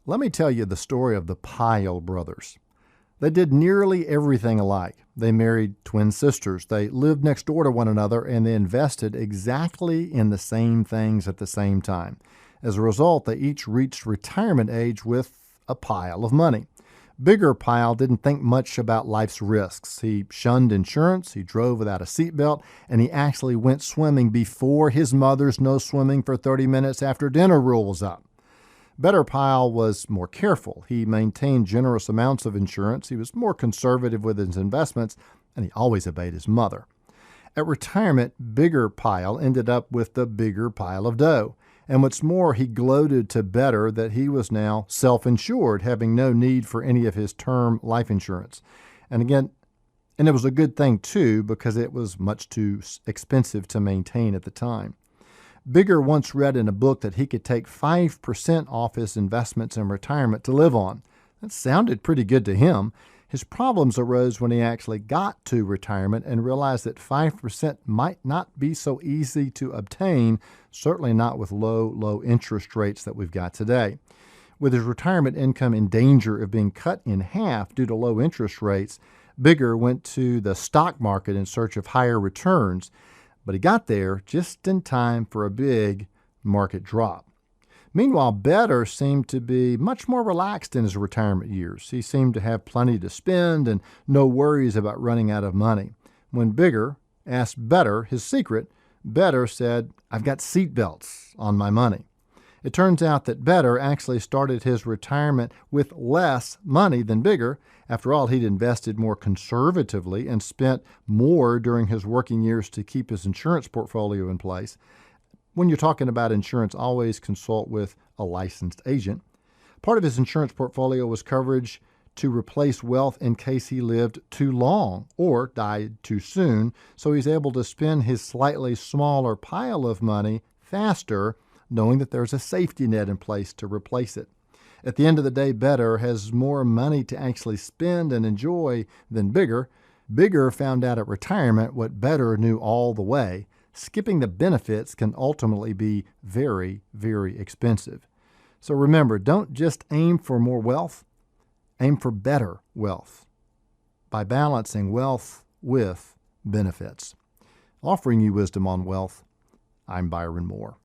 Let me tell you the story of the Pyle brothers. They did nearly everything alike. They married twin sisters. They lived next door to one another, and they invested exactly in the same things at the same time. As a result, they each reached retirement age with a pile of money. Bigger Pyle didn't think much about life's risks. He shunned insurance, he drove without a seatbelt, and he actually went swimming before his mother's no swimming for 30 minutes after dinner rule was up. Better Pyle was more careful. He maintained generous amounts of insurance. He was more conservative with his investments, and he always obeyed his mother. At retirement, Bigger Pyle ended up with the bigger pile of dough. And what's more, he gloated to Better that he was now self-insured, having no need for any of his term life insurance. And it was a good thing too, because it was much too expensive to maintain at the time. Bigger once read in a book that he could take 5% off his investments in retirement to live on. That sounded pretty good to him. His problems arose when he actually got to retirement and realized that 5% might not be so easy to obtain, certainly not with low interest rates that we've got today. With his retirement income in danger of being cut in half due to low interest rates, Bigger went to the stock market in search of higher returns, but he got there just in time for a big market drop. Meanwhile, Better seemed to be much more relaxed in his retirement years. He seemed to have plenty to spend and no worries about running out of money. When Bigger asked Better his secret, Better said, "I've got seatbelts on my money." It turns out that Better actually started his retirement with less money than Bigger. After all, he'd invested more conservatively and spent more during his working years to keep his insurance portfolio in place. When you're talking about insurance, always consult with a licensed agent. Part of his insurance portfolio was coverage to replace wealth in case he lived too long or died too soon, so he's able to spend his slightly smaller pile of money faster, knowing that there's a safety net in place to replace it. At the end of the day, Better has more money to actually spend and enjoy than Bigger. Bigger found out at retirement what Better knew all the way. Skipping the benefits can ultimately be very, very expensive. So remember, don't just aim for more wealth, aim for better wealth by balancing wealth with benefits. Offering you wisdom on wealth, I'm Byron Moore.